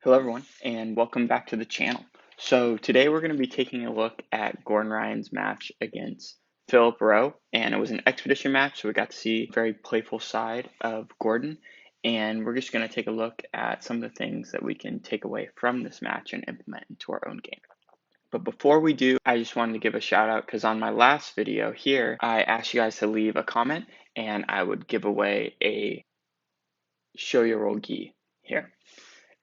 Hello everyone, and welcome back to the channel. So today we're going to be taking a look at Gordon Ryan's match against Phillip Rowe, and it was an expedition match, so we got to see a very playful side of Gordon, and we're just going to take a look at some of the things that we can take away from this match and implement into our own game. But before we do, I just wanted to give a shout out because on my last video here, I asked you guys to leave a comment, and I would give away a show your roll gi here.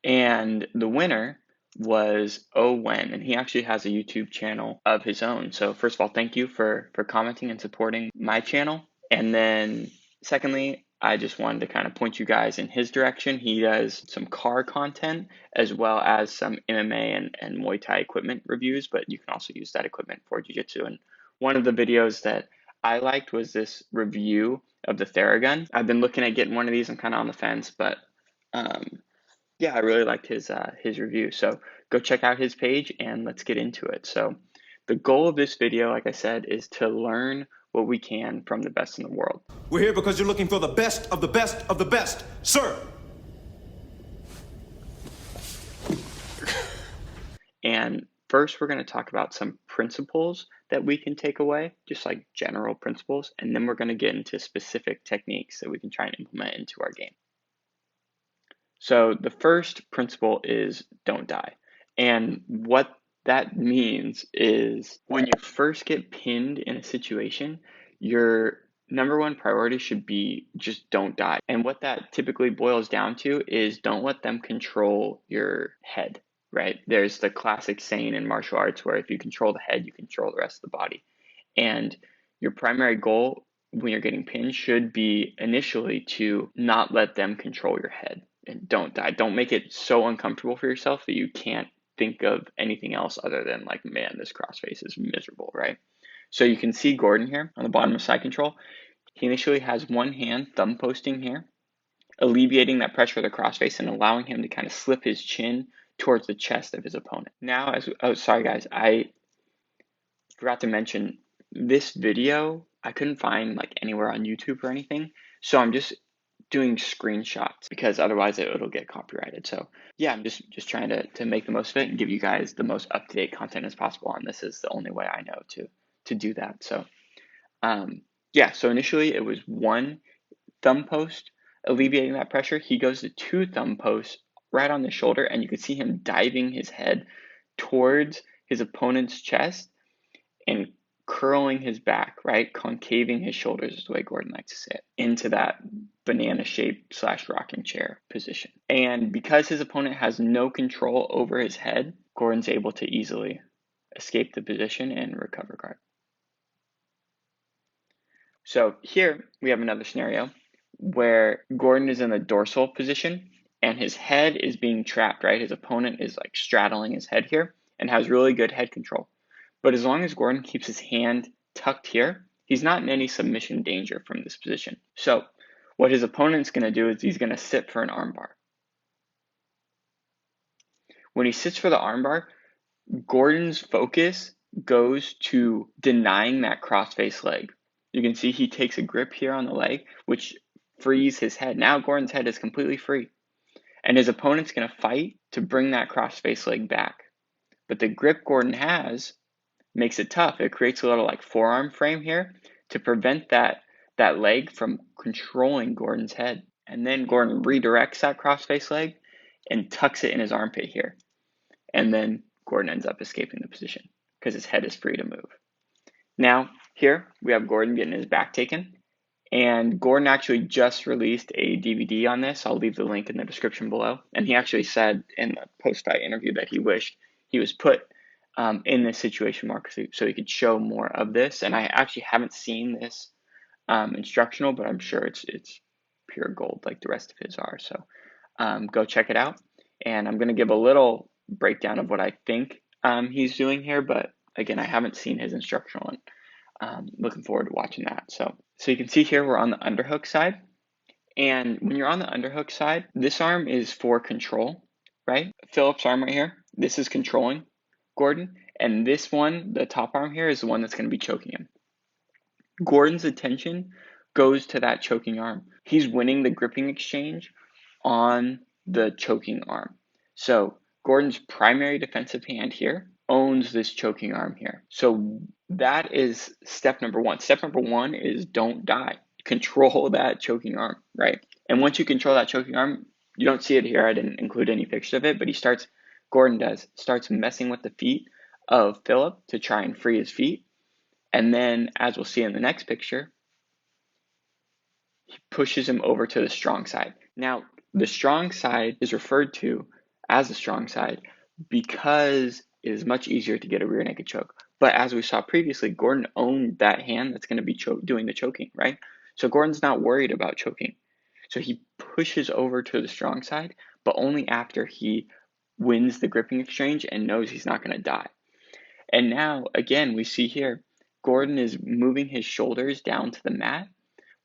And the winner was Owen, and he actually has a YouTube channel of his own. So first of all, thank you for commenting and supporting my channel. And then secondly, I just wanted to kind of point you guys in his direction. He does some car content as well as some MMA and Muay Thai equipment reviews, but you can also use that equipment for jiu-jitsu. And one of the videos that I liked was this review of the Theragun. I've been looking at getting one of these. I'm kind of on the fence, but yeah, I really liked his review. So go check out his page and let's get into it. So the goal of this video, like I said, is to learn what we can from the best in the world. We're here because you're looking for the best of the best of the best, sir. And first, we're going to talk about some principles that we can take away, just like general principles, and then we're going to get into specific techniques that we can try and implement into our game. So the first principle is don't die. And what that means is when you first get pinned in a situation, your number one priority should be just don't die. And what that typically boils down to is don't let them control your head, right? There's the classic saying in martial arts where if you control the head, you control the rest of the body. And your primary goal when you're getting pinned should be initially to not let them control your head. And don't die. Don't make it so uncomfortable for yourself that you can't think of anything else other than like, man, this crossface is miserable, right? So you can see Gordon here on the bottom of side control. He initially has one hand thumb posting here, alleviating that pressure of the crossface and allowing him to kind of slip his chin towards the chest of his opponent. Now, sorry guys, I forgot to mention this video I couldn't find like anywhere on YouTube or anything. So I'm just doing screenshots because otherwise it'll get copyrighted. So yeah, I'm just trying to make the most of it and give you guys the most up-to-date content as possible. And this is the only way I know to do that. So yeah, so initially it was one thumb post alleviating that pressure. He goes to two thumb posts right on the shoulder, and you can see him diving his head towards his opponent's chest and curling his back, right? Concaving his shoulders is the way Gordon likes to say it, into that banana shape / rocking chair position. And because his opponent has no control over his head, Gordon's able to easily escape the position and recover guard. So here we have another scenario where Gordon is in the dorsal position and his head is being trapped, right? His opponent is like straddling his head here and has really good head control. But as long as Gordon keeps his hand tucked here, he's not in any submission danger from this position. So what his opponent's going to do is he's going to sit for an armbar. When he sits for the armbar, Gordon's focus goes to denying that crossface leg. You can see he takes a grip here on the leg, which frees his head. Now Gordon's head is completely free. And his opponent's going to fight to bring that crossface leg back. But the grip Gordon has makes it tough. It creates a little like forearm frame here to prevent that leg from controlling Gordon's head. And then Gordon redirects that crossface leg and tucks it in his armpit here. And then Gordon ends up escaping the position because his head is free to move. Now, here we have Gordon getting his back taken. And Gordon actually just released a DVD on this. I'll leave the link in the description below. And he actually said in the post-fight interview that he wished he was put in this situation more so he could show more of this. And I actually haven't seen this instructional, but I'm sure it's pure gold like the rest of his are. So go check it out. And I'm going to give a little breakdown of what I think he's doing here. But again, I haven't seen his instructional and looking forward to watching that. So you can see here we're on the underhook side. And when you're on the underhook side, this arm is for control, right? Phillip's arm right here, this is controlling Gordon. And this one, the top arm here, is the one that's going to be choking him. Gordon's attention goes to that choking arm. He's winning the gripping exchange on the choking arm. So Gordon's primary defensive hand here owns this choking arm here. So that is step number one. Step number one is don't die. Control that choking arm, right? And once you control that choking arm, you don't see it here. I didn't include any pictures of it, but Gordon starts messing with the feet of Phillip to try and free his feet. And then, as we'll see in the next picture, he pushes him over to the strong side. Now, the strong side is referred to as the strong side because it is much easier to get a rear naked choke. But as we saw previously, Gordon owned that hand that's going to be doing the choking, right? So Gordon's not worried about choking. So he pushes over to the strong side, but only after he wins the gripping exchange and knows he's not going to die. And now, again, we see here, Gordon is moving his shoulders down to the mat,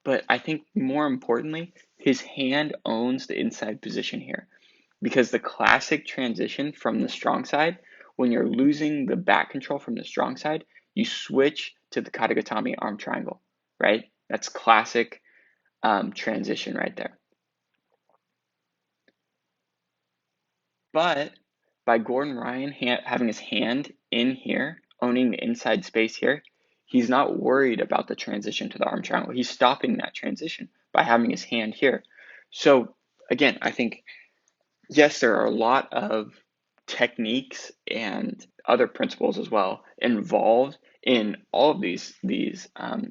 but I think more importantly, his hand owns the inside position here, because the classic transition from the strong side, when you're losing the back control from the strong side, you switch to the Katagatame arm triangle, right? That's classic transition right there. But by Gordon Ryan having his hand in here, owning the inside space here, he's not worried about the transition to the arm triangle. He's stopping that transition by having his hand here. So again, I think, yes, there are a lot of techniques and other principles as well involved in all of these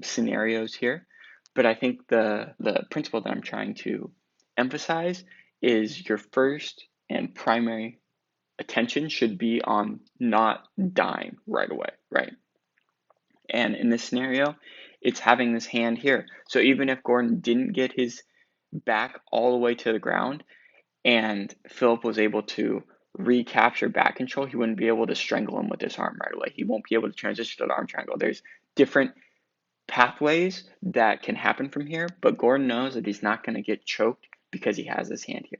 scenarios here. But I think the principle that I'm trying to emphasize is your first and primary attention should be on not dying right away, right? And in this scenario, it's having this hand here. So even if Gordon didn't get his back all the way to the ground and Phillip was able to recapture back control, he wouldn't be able to strangle him with his arm right away. He won't be able to transition to the arm triangle. There's different pathways that can happen from here, but Gordon knows that he's not going to get choked because he has his hand here.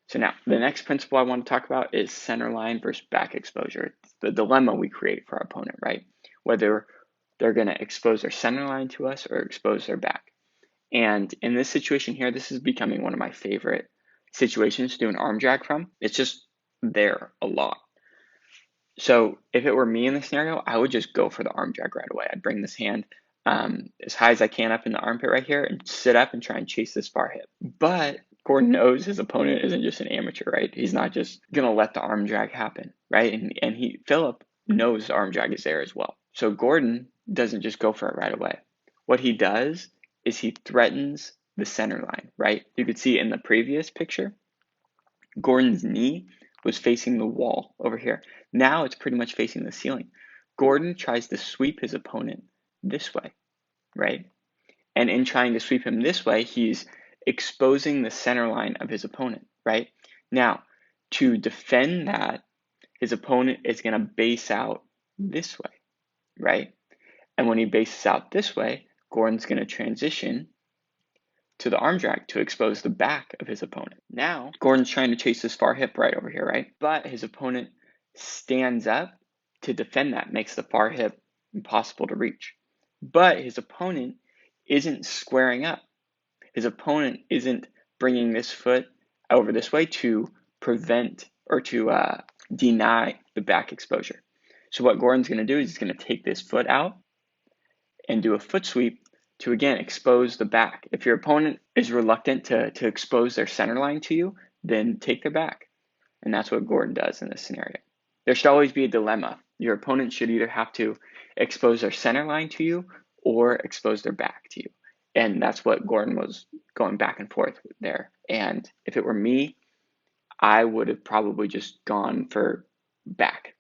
So now, the next principle I want to talk about is center line versus back exposure. It's the dilemma we create for our opponent, right? Whether they're going to expose their center line to us or expose their back. And in this situation here, this is becoming one of my favorite situations to do an arm drag from. It's just there a lot. So if it were me in this scenario, I would just go for the arm drag right away. I'd bring this hand as high as I can up in the armpit right here and sit up and try and chase this far hip. But Gordon knows his opponent isn't just an amateur, right? He's not just going to let the arm drag happen, right? And Phillip knows the arm drag is there as well. So Gordon doesn't just go for it right away. What he does is he threatens the center line, right? You could see in the previous picture, Gordon's knee was facing the wall over here. Now it's pretty much facing the ceiling. Gordon tries to sweep his opponent this way, right? And in trying to sweep him this way, he's exposing the center line of his opponent, right? Now, to defend that, his opponent is going to base out this way, right? And when he bases out this way, Gordon's going to transition to the arm drag to expose the back of his opponent. Now, Gordon's trying to chase this far hip right over here, right? But his opponent stands up to defend that, makes the far hip impossible to reach. But his opponent isn't squaring up. His opponent isn't bringing this foot over this way to prevent or to deny the back exposure. So what Gordon's going to do is he's going to take this foot out and do a foot sweep to, again, expose the back. If your opponent is reluctant to expose their center line to you, then take their back. And that's what Gordon does in this scenario. There should always be a dilemma. Your opponent should either have to expose their center line to you or expose their back to you. And that's what Gordon was going back and forth with there. And if it were me, I would have probably just gone for back,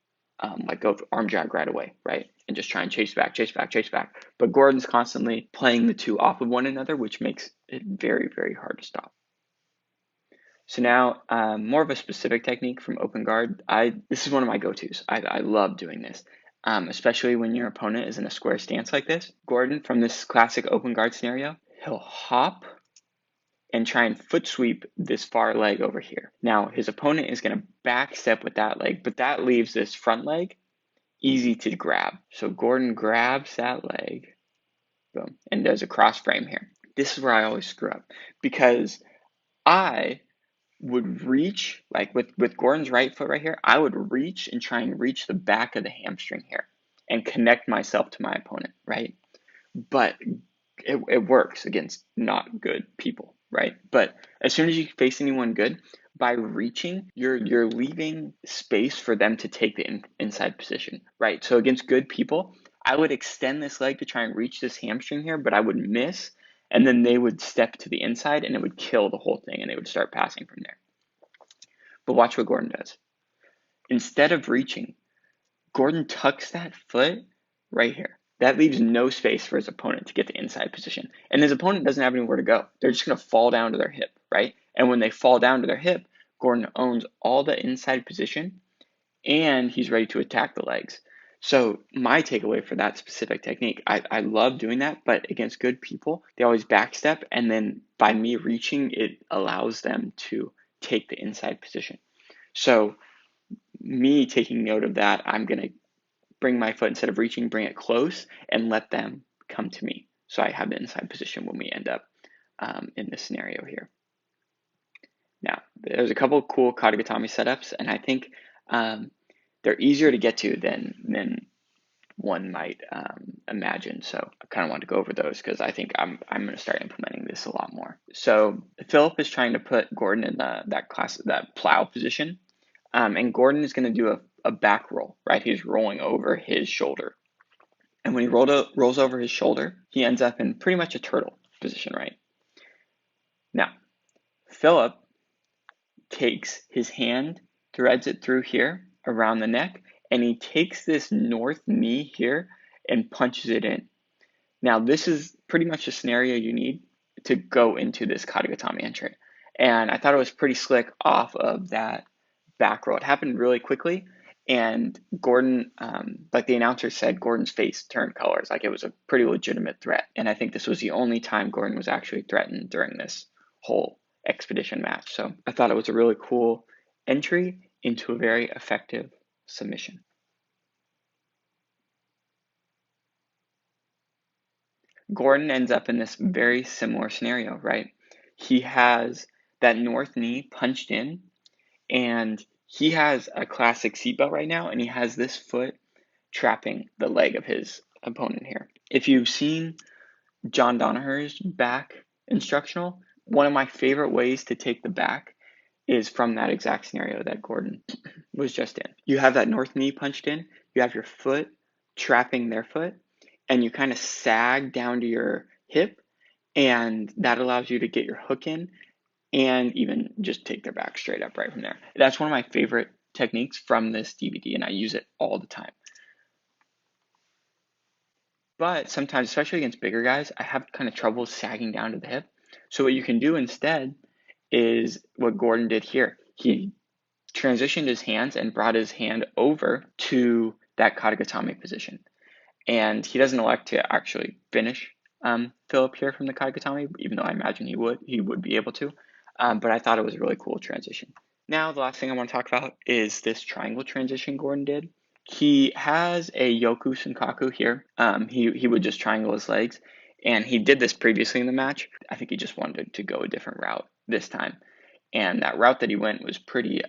like go for arm drag right away, right? And just try and chase back, chase back, chase back. But Gordon's constantly playing the two off of one another, which makes it very, very hard to stop. So now, more of a specific technique from open guard. This is one of my go-tos. I love doing this, especially when your opponent is in a square stance like this. Gordon, from this classic open guard scenario, he'll hop and try and foot sweep this far leg over here. Now, his opponent is going to back step with that leg, but that leaves this front leg easy to grab. So Gordon grabs that leg, boom, and does a cross frame here. This is where I always screw up because I would reach, like with Gordon's right foot right here, I would reach and try and reach the back of the hamstring here and connect myself to my opponent, right? But it works against not good people, right? But as soon as you face anyone good, by reaching, you're leaving space for them to take the inside position, right? So against good people, I would extend this leg to try and reach this hamstring here, but I would miss, and then they would step to the inside and it would kill the whole thing and they would start passing from there. But watch what Gordon does. Instead of reaching, Gordon tucks that foot right here. That leaves no space for his opponent to get the inside position. And his opponent doesn't have anywhere to go. They're just going to fall down to their hip, right? And when they fall down to their hip, Gordon owns all the inside position and he's ready to attack the legs. So my takeaway for that specific technique, I love doing that, but against good people, they always backstep, and then by me reaching, it allows them to take the inside position. So me taking note of that, I'm going to bring my foot, instead of reaching, bring it close and let them come to me. So I have the inside position when we end up in this scenario here. Now, there's a couple of cool Katagatame setups, and I think they're easier to get to than one might imagine. So I kind of want to go over those because I think I'm going to start implementing this a lot more. So Phillip is trying to put Gordon in that plow position, and Gordon is going to do a back roll, right? He's rolling over his shoulder. And when he rolls over his shoulder, he ends up in pretty much a turtle position, right? Now, Phillip takes his hand, threads it through here around the neck, and he takes this north knee here and punches it in. Now, this is pretty much the scenario you need to go into this Katagatame entry. And I thought it was pretty slick off of that back row. It happened really quickly, and Gordon, like the announcer said, Gordon's face turned colors. Like, it was a pretty legitimate threat. And I think this was the only time Gordon was actually threatened during this whole expedition match. So I thought it was a really cool entry into a very effective submission. Gordon ends up in this very similar scenario, right? He has that north knee punched in, and he has a classic seatbelt right now, and he has this foot trapping the leg of his opponent here. If you've seen John Donaher's back instructional, one of my favorite ways to take the back is from that exact scenario that Gordon was just in. You have that north knee punched in, you have your foot trapping their foot, and you kind of sag down to your hip, and that allows you to get your hook in and even just take their back straight up right from there. That's one of my favorite techniques from this DVD, and I use it all the time. But sometimes, especially against bigger guys, I have kind of trouble sagging down to the hip. So what you can do instead is what Gordon did here. He transitioned his hands and brought his hand over to that Katagatame position. And he doesn't elect to actually finish Phillip here from the Katagatame, even though I imagine he would be able to. But I thought it was a really cool transition. Now, the last thing I want to talk about is this triangle transition Gordon did. He has a Yoku Senkaku here. He would just triangle his legs, and he did this previously in the match. I think he just wanted to go a different route this time, and that route that he went was pretty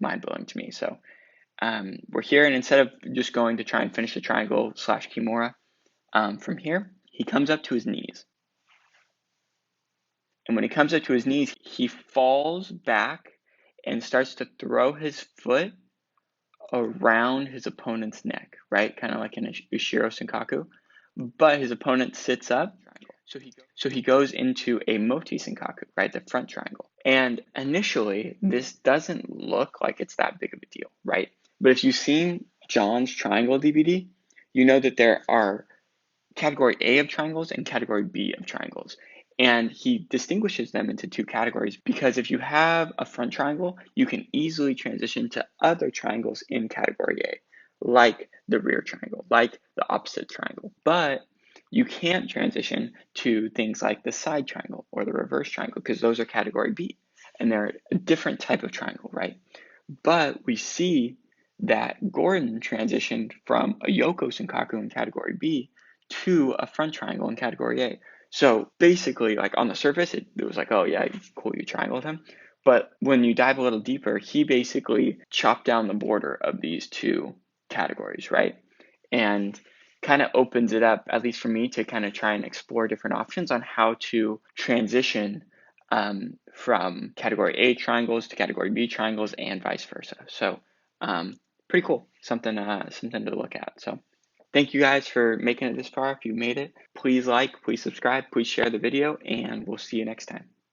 mind-blowing to me. So we're here, and instead of just going to try and finish the triangle / Kimura from here, he comes up to his knees. And when he comes up to his knees, he falls back and starts to throw his foot around his opponent's neck, right? Kind of like an Ushiro Senkaku. But his opponent sits up, so he goes into a Moti Senkaku, right? The front triangle. And initially, this doesn't look like it's that big of a deal, right? But if you've seen John's triangle DVD, you know that there are category A of triangles and category B of triangles. And he distinguishes them into two categories because if you have a front triangle, you can easily transition to other triangles in category A, like the rear triangle, like the opposite triangle. But you can't transition to things like the side triangle or the reverse triangle because those are category B and they're a different type of triangle, right? But we see that Gordon transitioned from a Yoko Senkaku in category B to a front triangle in category A. So basically, like on the surface, it was like, oh yeah, cool, you triangled him. But when you dive a little deeper, he basically chopped down the border of these two categories, right? And kind of opens it up, at least for me, to kind of try and explore different options on how to transition from category A triangles to category B triangles and vice versa. So pretty cool, something to look at. So thank you guys for making it this far. If you made it, please like, please subscribe, please share the video, and we'll see you next time.